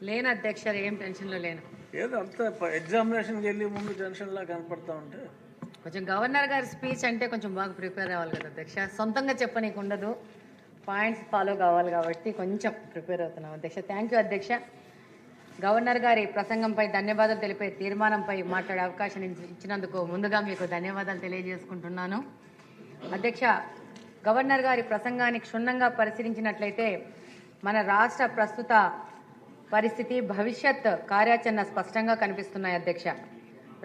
లేను అధ్యక్ష, ఏం టెన్షన్లో లేను. ఏదో అంత ఎగ్జామినేషన్కి వెళ్ళి ముందు టెన్షన్లా కనపడతా ఉంటే కొంచెం గవర్నర్ గారి స్పీచ్ అంటే కొంచెం బాగా ప్రిపేర్ అవ్వాలి కదా అధ్యక్ష. సొంతంగా చెప్పనీకు ఉండదు, పాయింట్స్ ఫాలో కావాలి కాబట్టి కొంచెం ప్రిపేర్ అవుతున్నాం అధ్యక్ష. థ్యాంక్ యూ అధ్యక్ష. గవర్నర్ గారి ప్రసంగంపై ధన్యవాదాలు తెలిపే తీర్మానంపై మాట్లాడే అవకాశం ఇచ్చినందుకు ముందుగా మీకు ధన్యవాదాలు తెలియజేసుకుంటున్నాను అధ్యక్ష. గవర్నర్ గారి ప్రసంగాన్ని క్షుణ్ణంగా పరిశీలించినట్లయితే మన రాష్ట్ర ప్రస్తుత పరిస్థితి, భవిష్యత్ కార్యాచరణ స్పష్టంగా కనిపిస్తున్నాయి అధ్యక్ష.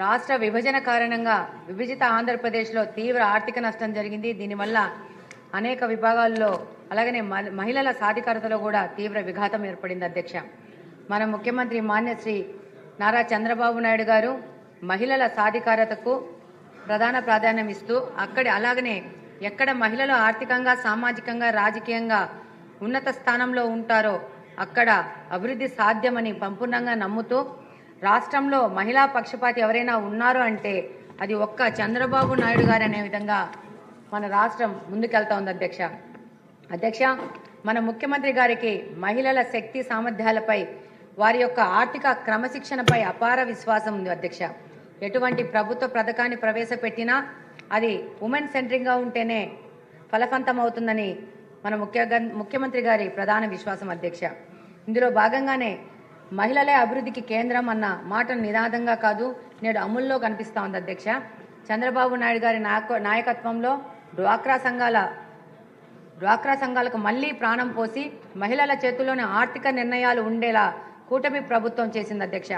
రాష్ట్ర విభజన కారణంగా విభజిత ఆంధ్రప్రదేశ్లో తీవ్ర ఆర్థిక నష్టం జరిగింది. దీనివల్ల అనేక విభాగాల్లో అలాగనే మహిళల సాధికారతలో కూడా తీవ్ర విఘాతం ఏర్పడింది అధ్యక్ష. మన ముఖ్యమంత్రి మాన్యశ్రీ నారా చంద్రబాబు నాయుడు గారు మహిళల సాధికారతకు ప్రధాన ప్రాధాన్యం ఇస్తూ అలాగనే ఎక్కడ మహిళలు ఆర్థికంగా, సామాజికంగా, రాజకీయంగా ఉన్నత స్థానంలో ఉంటారో అక్కడ అభివృద్ధి సాధ్యమని సంపూర్ణంగా నమ్ముతూ రాష్ట్రంలో మహిళా పక్షపాతి ఎవరైనా ఉన్నారు అంటే అది ఒక్క చంద్రబాబు నాయుడు గారు అనే విధంగా మన రాష్ట్రం ముందుకెళ్తా ఉంది అధ్యక్ష. మన ముఖ్యమంత్రి గారికి మహిళల శక్తి సామర్థ్యాలపై, వారి యొక్క ఆర్థిక క్రమశిక్షణపై అపార విశ్వాసం ఉంది అధ్యక్ష. ఎటువంటి ప్రభుత్వ పథకాన్ని ప్రవేశపెట్టినా అది ఉమెన్ సెంట్రింగ్గా ఉంటేనే ఫలవంతం అవుతుందని మన ముఖ్యమంత్రి గారి ప్రధాన విశ్వాసం అధ్యక్ష. ఇందులో భాగంగానే మహిళలే అభివృద్ధికి కేంద్రం అన్న మాటను నినాదంగా కాదు, నేడు అమల్లో కనిపిస్తూ ఉంది అధ్యక్ష. చంద్రబాబు నాయుడు గారి నాయకత్వంలో డ్వాక్రా సంఘాలకు మళ్లీ ప్రాణం పోసి మహిళల చేతుల్లోని ఆర్థిక నిర్ణయాలు ఉండేలా కూటమి ప్రభుత్వం చేసింది అధ్యక్ష.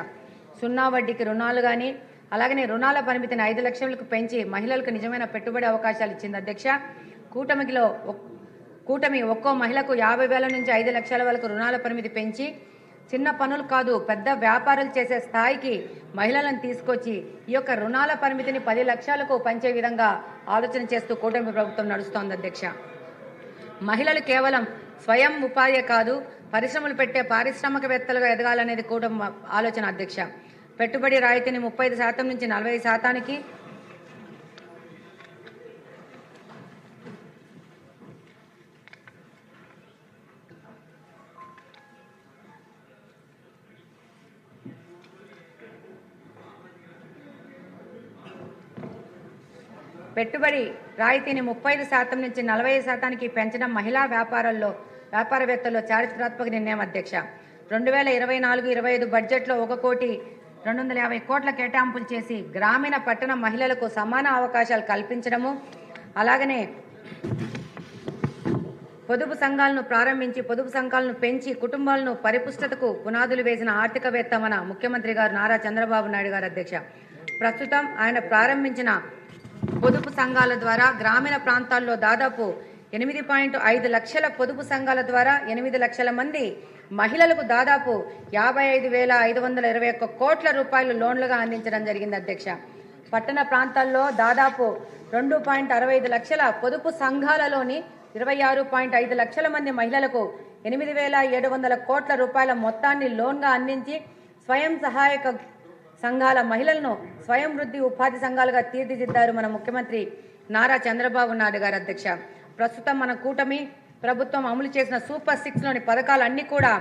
0 వడ్డీకి రుణాలు కానీ, అలాగనే రుణాల పరిమితిని 5 లక్షలకు పెంచి మహిళలకు నిజమైన పెట్టుబడి అవకాశాలు ఇచ్చింది అధ్యక్ష. కూటమి ఒక్కో మహిళకు 50,000 నుంచి 5 లక్షల వరకు రుణాల పరిమితి పెంచి చిన్న పనులు కాదు పెద్ద వ్యాపారాలు చేసే స్థాయికి మహిళలను తీసుకొచ్చి ఈ యొక్క రుణాల పరిమితిని 10 లక్షలకు పెంచే విధంగా ఆలోచన చేస్తూ కూటమి ప్రభుత్వం నడుస్తోంది అధ్యక్ష. మహిళలు కేవలం స్వయం ఉపాధి కాదు, పరిశ్రమలు పెట్టే పారిశ్రామికవేత్తలుగా ఎదగాలనేది కూటమి ఆలోచన అధ్యక్ష. పెట్టుబడి రాయితీని 35% నుంచి 40%కి, పెట్టుబడి రాయితీని 35% నుంచి 40%కి పెంచడం మహిళా వ్యాపారవేత్తల్లో చారిత్రాత్మక నిర్ణయం అధ్యక్ష. 2024-25 బడ్జెట్లో 1,250 కోట్ల కేటాయింపులు చేసి గ్రామీణ పట్టణ మహిళలకు సమాన అవకాశాలు కల్పించడము, అలాగనే పొదుపు సంఘాలను ప్రారంభించి పొదుపు సంఘాలను పెంచి కుటుంబాలను పరిపుష్టతకు పునాదులు వేసిన ఆర్థికవేత్త మన ముఖ్యమంత్రి గారు నారా చంద్రబాబు నాయుడు గారు అధ్యక్ష. ప్రస్తుతం ఆయన ప్రారంభించిన పొదుపు సంఘాల ద్వారా గ్రామీణ ప్రాంతాల్లో దాదాపు 8.5 లక్షల పొదుపు సంఘాల ద్వారా 8 లక్షల మంది మహిళలకు దాదాపు 55,521 కోట్ల రూపాయలు లోన్లుగా అందించడం జరిగింది అధ్యక్ష. పట్టణ ప్రాంతాల్లో దాదాపు 2.65 లక్షల పొదుపు సంఘాలలోని 26.5 లక్షల మంది మహిళలకు 8,700 కోట్ల రూపాయల మొత్తాన్ని లోన్గా అందించి స్వయం సహాయక సంఘాల మహిళలను స్వయం వృద్ధి ఉపాధి సంఘాలుగా తీర్చిదిద్దారు మన ముఖ్యమంత్రి నారా చంద్రబాబు నాయుడు గారు అధ్యక్ష. ప్రస్తుతం మన కూటమి ప్రభుత్వం అమలు చేసిన సూపర్ 6లోని పథకాలన్నీ కూడా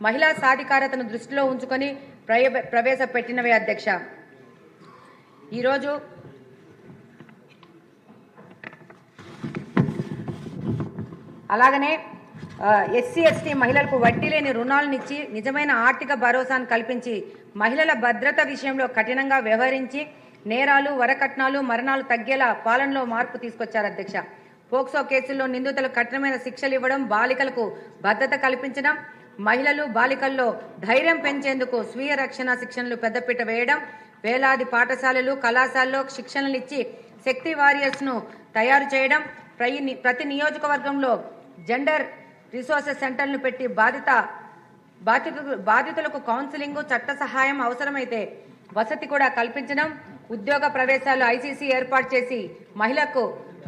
మహిళా సాధికారతను దృష్టిలో ఉంచుకొని ప్రవేశపెట్టినవే అధ్యక్ష. ఈరోజు అలాగనే SC/ST మహిళలకు వడ్డీ లేని రుణాలనిచ్చి నిజమైన ఆర్థిక భరోసాను కల్పించి మహిళల భద్రత విషయంలో కఠినంగా వ్యవహరించి నేరాలు, వరకట్నాలు, మరణాలు తగ్గేలా పాలనలో మార్పు తీసుకొచ్చారు అధ్యక్ష. పోక్సో కేసుల్లో నిందితులకు కఠినమైన శిక్షలు ఇవ్వడం, బాలికలకు భద్రత కల్పించడం, మహిళలు బాలికల్లో ధైర్యం పెంచేందుకు స్వీయ రక్షణ శిక్షణలు పెద్దపీట వేయడం, వేలాది పాఠశాలలు, కళాశాలలో శిక్షణలు ఇచ్చి శక్తి వారియర్స్ను తయారు చేయడం, ప్రతి నియోజకవర్గంలో జెండర్ రిసోర్సెస్ సెంటర్లను పెట్టి బాధితులకు కౌన్సిలింగ్, చట్ట సహాయం, అవసరమైతే వసతి కూడా కల్పించడం, ఉద్యోగ ప్రవేశాలు ICC ఏర్పాటు చేసి మహిళలకు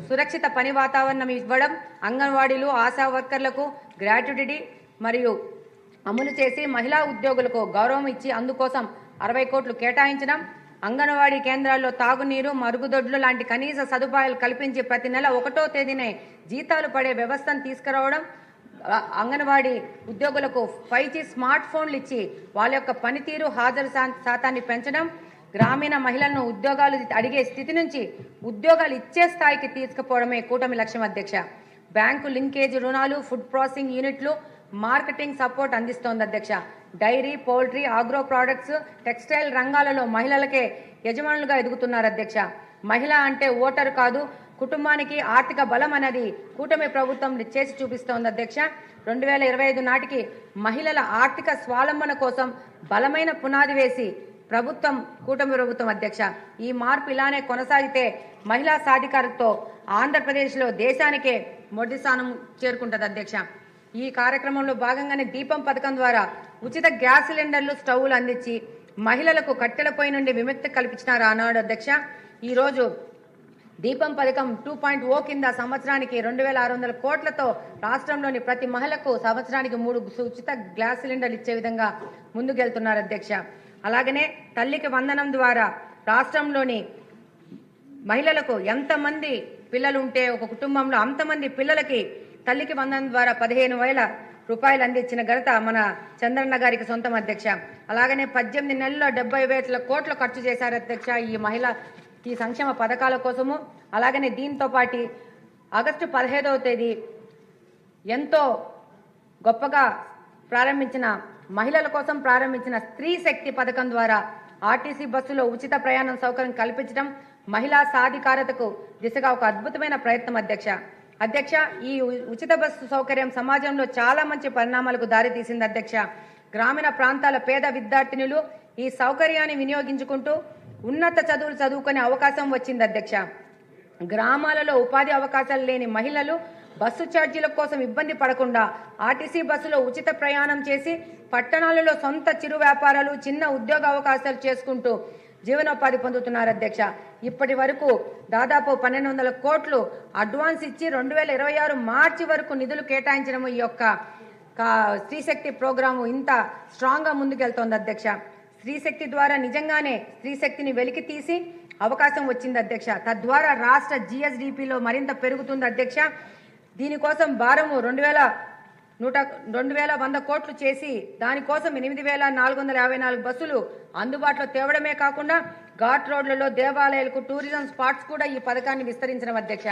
సురక్షిత పని వాతావరణం ఇవ్వడం, అంగన్వాడీలు, ఆశా వర్కర్లకు గ్రాట్యుటీ మరియు అమలు చేసి మహిళా ఉద్యోగులకు గౌరవం ఇచ్చి అందుకోసం 60 కోట్లు కేటాయించడం, అంగన్వాడీ కేంద్రాల్లో తాగునీరు, మరుగుదొడ్లు లాంటి కనీస సదుపాయాలు కల్పించి ప్రతి నెల 1వ తేదీనే జీతాలు పడే వ్యవస్థను తీసుకురావడం, అంగన్వాడీ ఉద్యోగులకు 5G స్మార్ట్ ఫోన్లు ఇచ్చి వాళ్ళ యొక్క పనితీరు హాజరు శాతాన్ని పెంచడం, గ్రామీణ మహిళలను ఉద్యోగాలు అడిగే స్థితి నుంచి ఉద్యోగాలు ఇచ్చే స్థాయికి తీసుకుపోవడమే కూటమి లక్ష్యం అధ్యక్ష. బ్యాంకు లింకేజ్ రుణాలు, ఫుడ్ ప్రాసెసింగ్ యూనిట్లు, మార్కెటింగ్ సపోర్ట్ అందిస్తోంది అధ్యక్ష. Dairy, poultry, agro products, textile రంగాలలో మహిళలకే యజమానులుగా ఎదుగుతున్నారు అధ్యక్ష. మహిళ అంటే ఓటరు కాదు, కుటుంబానికి ఆర్థిక బలం అనేది కూటమి ప్రభుత్వం చేసి చూపిస్తోంది అధ్యక్ష. 2025 నాటికి మహిళల ఆర్థిక స్వావలంబన కోసం బలమైన పునాది వేసి ప్రభుత్వం, కూటమి ప్రభుత్వం అధ్యక్ష. ఈ మార్పు ఇలానే కొనసాగితే మహిళా సాధికారతతో ఆంధ్రప్రదేశ్లో దేశానికే మొదటి స్థానం చేరుకుంటుంది అధ్యక్ష. ఈ కార్యక్రమంలో భాగంగానే దీపం పథకం ద్వారా ఉచిత గ్యాస్ సిలిండర్లు, స్టవ్లు అందించి మహిళలకు కట్టెల పొయ్యి నుండి విముక్తి కల్పించినారు ఆనాడు అధ్యక్ష. ఈరోజు దీపం పథకం 2.0 కింద సంవత్సరానికి 2,600 కోట్లతో రాష్ట్రంలోని ప్రతి మహిళకు సంవత్సరానికి 3 ఉచిత గ్యాస్ సిలిండర్లు ఇచ్చే విధంగా ముందుకెళ్తున్నారు అధ్యక్ష. అలాగనే తల్లికి వందనం ద్వారా రాష్ట్రంలోని మహిళలకు ఎంతమంది పిల్లలు ఉంటే ఒక కుటుంబంలో అంతమంది పిల్లలకి తల్లికి వందనం ద్వారా 15,000 రూపాయలు అందించిన ఘనత మన చంద్రన్న గారికి సొంతం అధ్యక్ష. అలాగనే 18 నెలల్లో 70,000 కోట్లు ఖర్చు చేశారు అధ్యక్ష ఈ సంక్షేమ పథకాల కోసము. అలాగనే దీంతో పాటు ఆగస్టు 15వ తేదీ ఎంతో గొప్పగా ప్రారంభించిన మహిళల కోసం ప్రారంభించిన స్త్రీ శక్తి పథకం ద్వారా ఆర్టీసీ బస్సులో ఉచిత ప్రయాణం సౌకర్యం కల్పించడం మహిళా సాధికారతకు దిశగా ఒక అద్భుతమైన ప్రయత్నం అధ్యక్ష. ఈ ఉచిత బస్సు సౌకర్యం సమాజంలో చాలా మంచి పరిణామాలకు దారితీసింది అధ్యక్ష. గ్రామీణ ప్రాంతాల పేద విద్యార్థినులు ఈ సౌకర్యాన్ని వినియోగించుకుంటూ ఉన్నత చదువులు చదువుకునే అవకాశం వచ్చింది అధ్యక్ష. గ్రామాలలో ఉపాధి అవకాశాలు లేని మహిళలు బస్సు ఛార్జీల కోసం ఇబ్బంది పడకుండా ఆర్టీసీ బస్సులో ఉచిత ప్రయాణం చేసి పట్టణాలలో సొంత చిరు వ్యాపారాలు, చిన్న ఉద్యోగ అవకాశాలు చేసుకుంటూ జీవనోపాధి పొందుతున్నారు అధ్యక్ష. ఇప్పటి వరకు దాదాపు 1,200 కోట్లు అడ్వాన్స్ ఇచ్చి 2026 మార్చి వరకు నిధులు కేటాయించడం ఈ యొక్క స్త్రీశక్తి ప్రోగ్రాము ఇంత స్ట్రాంగ్గా ముందుకెళ్తోంది అధ్యక్ష. స్త్రీశక్తి ద్వారా నిజంగానే స్త్రీశక్తిని వెలికి తీసి అవకాశం వచ్చింది అధ్యక్ష. తద్వారా రాష్ట్ర GSDPలో మరింత పెరుగుతుంది అధ్యక్ష. దీనికోసం భారము 2,100 కోట్లు చేసి దానికోసం 8,454 బస్సులు అందుబాటులో తేవడమే కాకుండా ఘాట్ రోడ్లలో, దేవాలయాలకు, టూరిజం స్పాట్స్ కూడా ఈ పథకాన్ని విస్తరించడం అధ్యక్ష.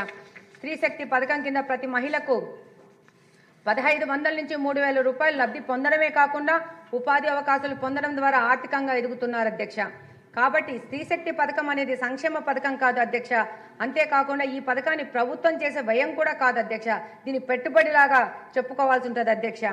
స్త్రీశక్తి పథకం కింద ప్రతి మహిళకు 1,500 నుంచి 3,000 రూపాయలు లబ్ధి పొందడమే కాకుండా ఉపాధి అవకాశాలు పొందడం ద్వారా ఆర్థికంగా ఎదుగుతున్నారు అధ్యక్ష. కాబట్టి స్త్రీశక్తి పథకం అనేది సంక్షేమ పథకం కాదు అధ్యక్ష. అంతేకాకుండా ఈ పథకాన్ని ప్రభుత్వం చేసే వ్యయం కూడా కాదు అధ్యక్ష. దీని పెట్టుబడిలాగా చెప్పుకోవాల్సి ఉంటుంది అధ్యక్ష.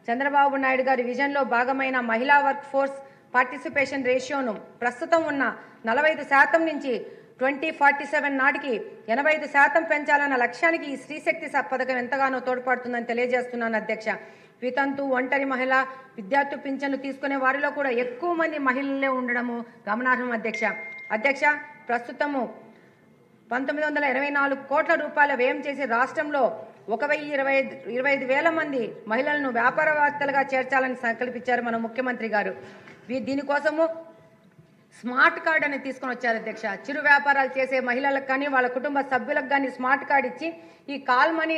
చంద్రబాబు నాయుడు గారి విజన్లో భాగమైన మహిళా వర్క్ ఫోర్స్ పార్టిసిపేషన్ రేషియోను ప్రస్తుతం ఉన్న 45% నుంచి 2047 నాటికి 85% పెంచాలన్న లక్ష్యానికి ఈ స్త్రీశక్తి పథకం ఎంతగానో తోడ్పడుతుందని తెలియజేస్తున్నాను అధ్యక్ష. వితంతు, ఒంటరి మహిళ, విద్యార్థి పింఛన్లు తీసుకునే వారిలో కూడా ఎక్కువ మంది మహిళలే ఉండడము గమనార్హం అధ్యక్ష. ప్రస్తుతము 1,924 కోట్ల రూపాయల వ్యయం చేసి రాష్ట్రంలో 1,25,000 మంది మహిళలను వ్యాపారవేత్తలుగా చేర్చాలని సంకల్పించారు మన ముఖ్యమంత్రి గారు. దీనికోసము స్మార్ట్ కార్డ్ అని తీసుకొని వచ్చారు అధ్యక్ష. చిరు వ్యాపారాలు చేసే మహిళలకు కానీ వాళ్ళ కుటుంబ సభ్యులకు కానీ స్మార్ట్ కార్డ్ ఇచ్చి ఈ కాల్ మనీ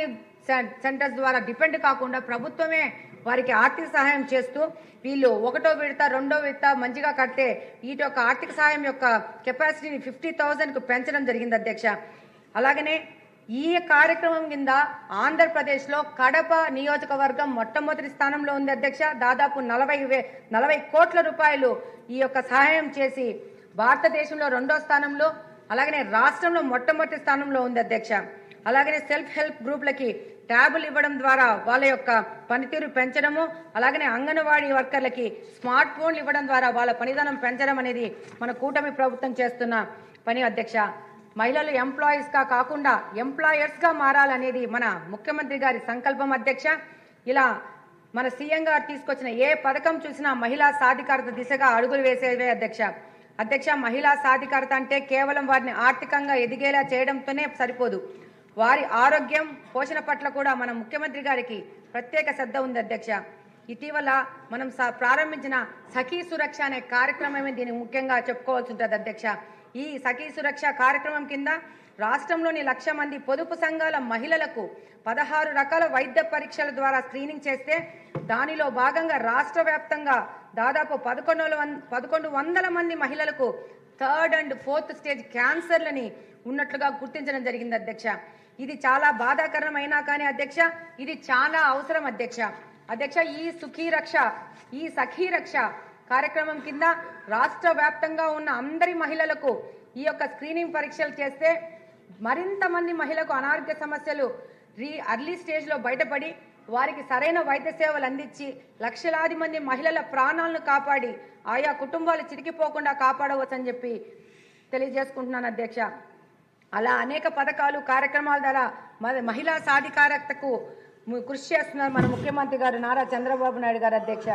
సెంటర్స్ ద్వారా డిపెండ్ కాకుండా ప్రభుత్వమే వారికి ఆర్థిక సహాయం చేస్తూ వీళ్ళు 1వ విడత 2వ విడత మంచిగా కడితే వీటి యొక్క ఆర్థిక సహాయం యొక్క కెపాసిటీని 50,000కు పెంచడం జరిగింది అధ్యక్ష. అలాగనే ఈ కార్యక్రమం కింద ఆంధ్రప్రదేశ్లో కడప నియోజకవర్గం మొట్టమొదటి స్థానంలో ఉంది అధ్యక్ష. దాదాపు 40 కోట్ల రూపాయలు ఈ యొక్క సహాయం చేసి భారతదేశంలో 2వ స్థానంలో, అలాగనే రాష్ట్రంలో మొట్టమొదటి స్థానంలో ఉంది అధ్యక్ష. అలాగనే సెల్ఫ్ హెల్ప్ గ్రూపులకి ట్యాబులు ఇవ్వడం ద్వారా వాళ్ళ యొక్క పనితీరు పెంచడము, అలాగనే అంగన్వాడీ వర్కర్లకి స్మార్ట్ ఫోన్లు ఇవ్వడం ద్వారా వాళ్ళ పనితనం పెంచడం అనేది మన కూటమి ప్రభుత్వం చేస్తున్న పని అధ్యక్ష. మహిళలు ఎంప్లాయీస్గా కాకుండా ఎంప్లాయర్స్గా మారాలనేది మన ముఖ్యమంత్రి గారి సంకల్పం అధ్యక్ష. ఇలా మన సీఎం గారు తీసుకొచ్చిన ఏ పథకం చూసినా మహిళా సాధికారత దిశగా అడుగులు వేసేవే అధ్యక్ష. మహిళా సాధికారత అంటే కేవలం వారిని ఆర్థికంగా ఎదిగేలా చేయడంతోనే సరిపోదు. వారి ఆరోగ్యం, పోషణ పట్ల కూడా మన ముఖ్యమంత్రి గారికి ప్రత్యేక శ్రద్ధ ఉంది అధ్యక్ష. ఇటీవల మనం ప్రారంభించిన సఖీ సురక్ష అనే కార్యక్రమమే దీన్ని ముఖ్యంగా చెప్పుకోవాల్సి ఉంటుంది అధ్యక్ష. ఈ సఖీ సురక్ష కార్యక్రమం కింద రాష్ట్రంలోని 1,00,000 మంది పొదుపు సంఘాల మహిళలకు 16 రకాల వైద్య పరీక్షల ద్వారా స్క్రీనింగ్ చేస్తే దానిలో భాగంగా రాష్ట్ర వ్యాప్తంగా దాదాపు 1100 మంది మహిళలకు 3rd and 4th స్టేజ్ క్యాన్సర్లని ఉన్నట్లుగా గుర్తించడం జరిగింది అధ్యక్ష. ఇది చాలా బాధాకరమైనా కానీ అధ్యక్ష ఇది చాలా అవసరం అధ్యక్ష. ఈ సఖీ రక్ష కార్యక్రమం కింద రాష్ట్ర వ్యాప్తంగా ఉన్న అందరి మహిళలకు ఈ యొక్క స్క్రీనింగ్ పరీక్షలు చేస్తే మరింత మంది మహిళలకు అనారోగ్య సమస్యలు అర్లీ స్టేజ్లో బయటపడి వారికి సరైన వైద్య సేవలు అందించి లక్షలాది మంది మహిళల ప్రాణాలను కాపాడి ఆయా కుటుంబాలు చిరికిపోకుండా కాపాడవచ్చని చెప్పి తెలియజేసుకుంటున్నాను అధ్యక్ష. అలా అనేక పథకాలు కార్యక్రమాల ద్వారా మహిళా సాధికారతకు కృషి చేస్తున్నారు మన ముఖ్యమంత్రి గారు నారా చంద్రబాబు నాయుడు గారు అధ్యక్ష.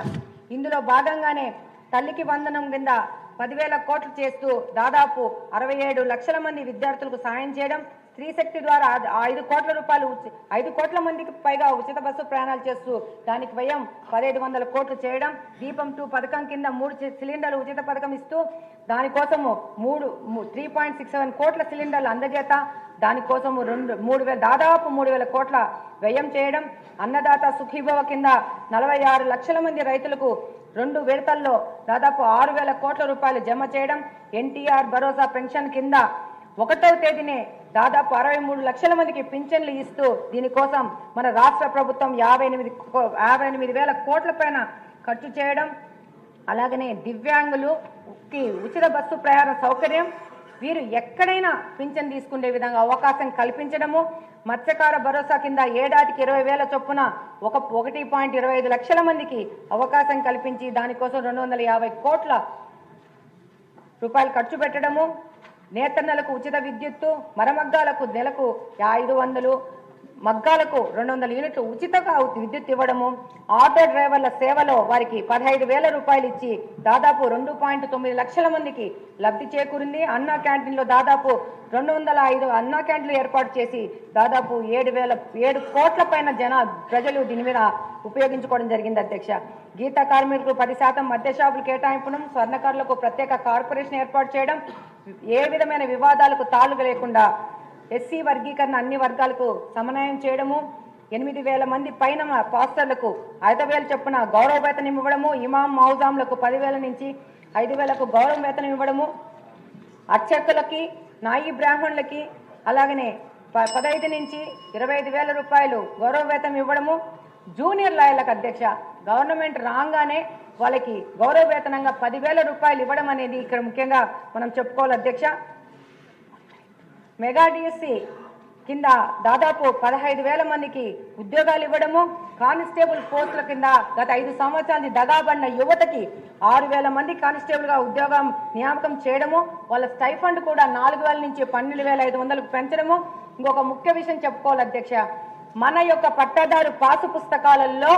ఇందులో భాగంగానే తల్లికి వందనం కింద 10,000 కోట్లు చేస్తూ దాదాపు 67 లక్షల మంది విద్యార్థులకు సాయం చేయడం, స్త్రీ శక్తి ద్వారా 5 కోట్ల రూపాయలు 5 కోట్ల మందికి పైగా ఉచిత బస్సు ప్రయాణాలు చేస్తూ దానికి వ్యయం 1,500 కోట్లు చేయడం, దీపం 2 పథకం కింద 3 సిలిండర్లు ఉచిత పథకం ఇస్తూ దానికోసము 3.67 కోట్ల సిలిండర్లు అందజేత దానికోసము దాదాపు 3,000 కోట్ల వ్యయం చేయడం, అన్నదాత సుఖీభవ కింద 46 లక్షల మంది రైతులకు 2 విడతల్లో దాదాపు 6,000 కోట్ల రూపాయలు జమ చేయడం, ఎన్టీఆర్ భరోసా పెన్షన్ కింద 1వ తేదీనే దాదాపు 63 లక్షల మందికి పింఛన్లు ఇస్తూ దీనికోసం మన రాష్ట్ర ప్రభుత్వం 58,000 కోట్ల పైన ఖర్చు చేయడం, అలాగనే దివ్యాంగులకి ఉచిత బస్సు ప్రయాణ సౌకర్యం, వీరు ఎక్కడైనా పింఛన్ తీసుకునే విధంగా అవకాశం కల్పించడము, మత్స్యకార భరోసా కింద ఏడాదికి 20,000 చొప్పున 1.25 లక్షల మందికి అవకాశం కల్పించి దానికోసం 250 కోట్ల రూపాయలు ఖర్చు పెట్టడము, నేతన్నలకు ఉచిత విద్యుత్తు, మరమగ్గాలకు నెలకు 500, మగ్గాలకు 200 యూనిట్లు ఉచితంగా విద్యుత్ ఇవ్వడము, ఆటో డ్రైవర్ల సేవలో వారికి 15,000 రూపాయలు ఇచ్చి దాదాపు 2.9 లక్షల మందికి లబ్ధి చేకూరింది. అన్నా క్యాంటీన్లో దాదాపు 205 అన్నా క్యాంటీన్లు ఏర్పాటు చేసి దాదాపు 7 కోట్ల పైన ప్రజలు దీని మీద ఉపయోగించుకోవడం జరిగింది అధ్యక్ష. గీత కార్మికులకు 10% మద్య షాపులు కేటాయింపడం, స్వర్ణకారులకు ప్రత్యేక కార్పొరేషన్ ఏర్పాటు చేయడం, ఏ విధమైన వివాదాలకు తాళుగా లేకుండా ఎస్సీ వర్గీకరణ అన్ని వర్గాలకు సమన్వయం చేయడము, 8,000 మంది పైన పాస్టర్లకు 5,000 చొప్పున గౌరవ వేతనం ఇవ్వడము, ఇమాం మౌజాంలకు 10,000 నుంచి 5,000 గౌరవ వేతనం ఇవ్వడము, అర్చకులకి నాయి బ్రాహ్మణులకి అలాగనే 15 నుంచి 25,000 రూపాయలు గౌరవ వేతనం ఇవ్వడము, జూనియర్ లాయర్లకు అధ్యక్ష గవర్నమెంట్ రాగానే వాళ్ళకి గౌరవ వేతనంగా 10,000 రూపాయలు ఇవ్వడం అనేది ఇక్కడ ముఖ్యంగా మనం చెప్పుకోవాలి అధ్యక్ష. మెగా డిఎస్సి కింద దాదాపు 15,000 మందికి ఉద్యోగాలు ఇవ్వడము, కానిస్టేబుల్ పోస్టుల కింద గత 5 సంవత్సరాల దగాబడిన యువతకి 6,000 మంది కానిస్టేబుల్గా ఉద్యోగం నియామకం చేయడము, వాళ్ళ స్టైఫండ్ కూడా 4,000 నుంచి 12,500కు పెంచడము. ఇంకొక ముఖ్య విషయం చెప్పుకోవాలి అధ్యక్ష, మన యొక్క పట్టాదారు పాసు పుస్తకాలలో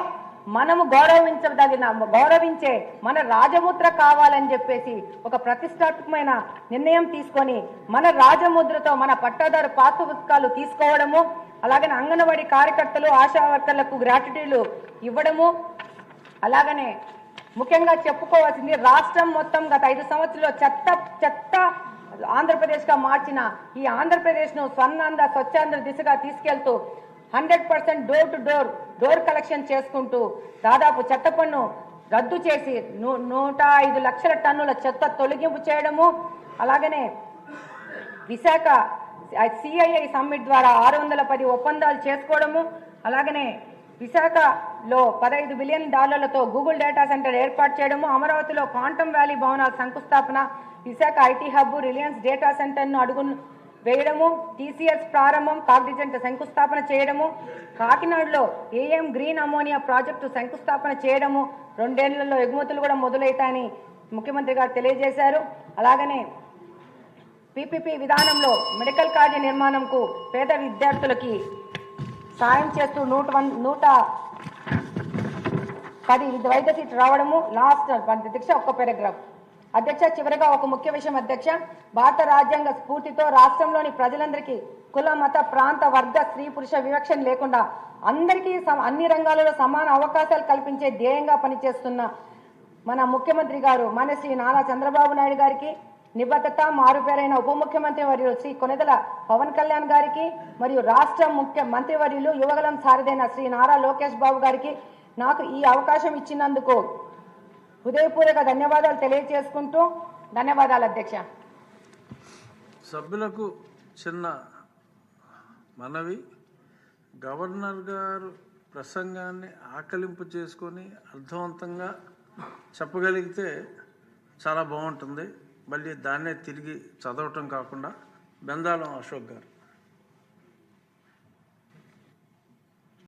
మనము గౌరవించే మన రాజముద్ర కావాలని చెప్పేసి ఒక ప్రతిష్టాత్మకమైన నిర్ణయం తీసుకొని మన రాజముద్రతో మన పట్టాదారు పాసు పుస్తకాలు తీసుకోవడము, అలాగనే అంగన్వాడీ కార్యకర్తలు ఆశా వర్కర్లకు గ్రాట్యుటీలు ఇవ్వడము, అలాగనే ముఖ్యంగా చెప్పుకోవాల్సింది రాష్ట్రం మొత్తం గత 5 సంవత్సరాల్లో చెత్త ఆంధ్రప్రదేశ్గా మార్చిన ఈ ఆంధ్రప్రదేశ్ను స్వచ్ఛాంధ్ర దిశగా తీసుకెళ్తూ 100% డోర్ కలెక్షన్ చేసుకుంటూ దాదాపు చెత్త పన్ను రద్దు చేసి 105 లక్షల టన్నుల చెత్త తొలగింపు చేయడము, అలాగనే విశాఖ సిఐఐ సమ్మిట్ ద్వారా 610 ఒప్పందాలు చేసుకోవడము, అలాగనే విశాఖలో $15 బిలియన్ గూగుల్ డేటా సెంటర్ ఏర్పాటు చేయడము, అమరావతిలో క్వాంటమ్ వ్యాలీ భవనాల శంకుస్థాపన, Visakha IT hub, Reliance data సెంటర్ను అడుగు వేయడము, టీసీఎస్ ప్రారంభం, కాగ్నిజెంట్ శంకుస్థాపన చేయడము, కాకినాడలో ఏఎం గ్రీన్ అమోనియా ప్రాజెక్టు శంకుస్థాపన చేయడము, 2 ఏళ్లలో ఎగుమతులు కూడా మొదలవుతాయని ముఖ్యమంత్రి గారు తెలియజేశారు. అలాగనే పీపీపీ విధానంలో మెడికల్ కాలేజీ నిర్మాణంకు పేద విద్యార్థులకి సాయం చేస్తూ 110 వైద్య సీట్లు రావడము. లాస్ట్ అధ్యక్ష ఒక్క పారాగ్రాఫ్ అధ్యక్ష, చివరిగా ఒక ముఖ్య విషయం అధ్యక్ష, భారత రాజ్యాంగ స్ఫూర్తితో రాష్ట్రంలోని ప్రజలందరికీ కుల మత ప్రాంత వర్గ స్త్రీ పురుష వివక్షణ లేకుండా అందరికీ అన్ని రంగాలలో సమాన అవకాశాలు కల్పించే ధ్యేయంగా పనిచేస్తున్న మన ముఖ్యమంత్రి గారు మన శ్రీ నారా చంద్రబాబు నాయుడు గారికి నిబద్ధత మారుపేరైన ఉప ముఖ్యమంత్రి వర్యులు శ్రీ కొనిదెల పవన్ కళ్యాణ్ గారికి మరియు రాష్ట్ర ముఖ్యమంత్రి వర్యులు యువగలం సారథైన శ్రీ నారా లోకేష్ బాబు గారికి నాకు ఈ అవకాశం ఇచ్చినందుకు హృదయపూర్వక ధన్యవాదాలు తెలియజేసుకుంటూ ధన్యవాదాలు అధ్యక్ష. సభ్యులకు చిన్న మనవి, గవర్నర్ గారు ప్రసంగాన్ని ఆకలింపు చేసుకొని అర్థవంతంగా చెప్పగలిగితే చాలా బాగుంటుంది. మళ్ళీ దాన్నే తిరిగి చదవటం కాకుండా. బెందాలం అశోక్ గారు.